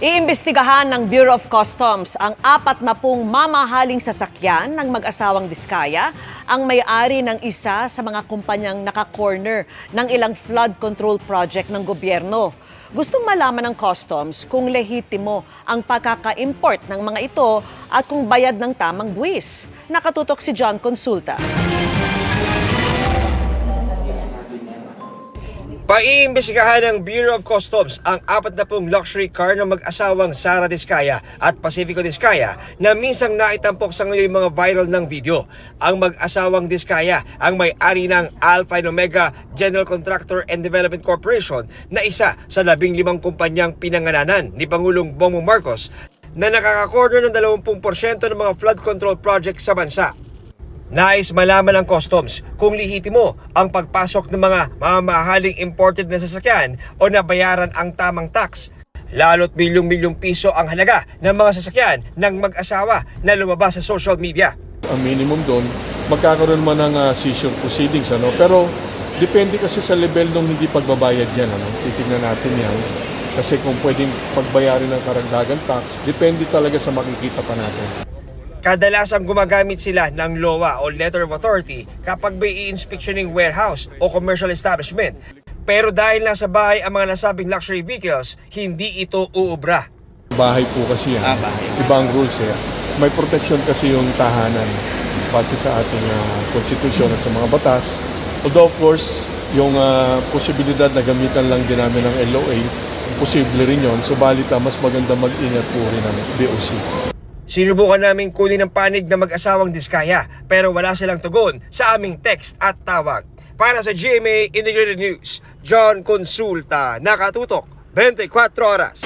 Iimbestigahan ng Bureau of Customs ang 40 mamahaling sasakyan ng mag-asawang Diskaya ang may-ari ng isa sa mga kumpanyang naka-corner ng ilang flood control project ng gobyerno. Gustong malaman ng Customs kung lehitimo ang pagkaka-import ng mga ito at kung bayad ng tamang buwis. Nakatutok si John Consulta. Paiimbestigahan ng Bureau of Customs ang 40 luxury car ng mag-asawang Sara Diskaya at Pacifico Diskaya na minsang naitampok sa ngayon mga viral ng video. Ang mag-asawang Diskaya ang may-ari ng Alpha and Omega General Contractor and Development Corporation na isa sa 15 kumpanyang pinangananan ni Pangulong Bongbong Marcos na nakaka-corner ng 20% ng mga flood control project sa bansa. Nais malaman ng Customs kung lehitimo ang pagpasok ng mga mamahaling imported na sasakyan o nabayaran ang tamang tax. Lalo't milyong-milyong piso ang halaga ng mga sasakyan ng mag-asawa na lumabas sa social media. Ang minimum doon, magkakaroon man ng seizure proceedings. Pero depende kasi sa level ng hindi pagbabayad yan. Titignan natin yan. Kasi kung pwedeng pagbayarin ng karagdagan tax, depende talaga sa makikita pa natin. Kadalasang gumagamit sila ng LOA o Letter of Authority kapag may i-inspectioning warehouse o commercial establishment. Pero dahil nasa bahay ang mga nasabing luxury vehicles, hindi ito uubra. Bahay po kasi yan. Ibang rules eh. May protection kasi yung tahanan base sa ating konstitusyon at sa mga batas. Although of course, yung posibilidad na gamitan lang din namin ng LOA, posible rin yun. Subalit mas maganda mag-ingat po rin ng BOC. Sinubukan namin kunin ang panig ng mag-asawang Diskaya pero wala silang tugon sa aming text at tawag. Para sa GMA Integrated News, John Consulta, nakatutok 24 oras.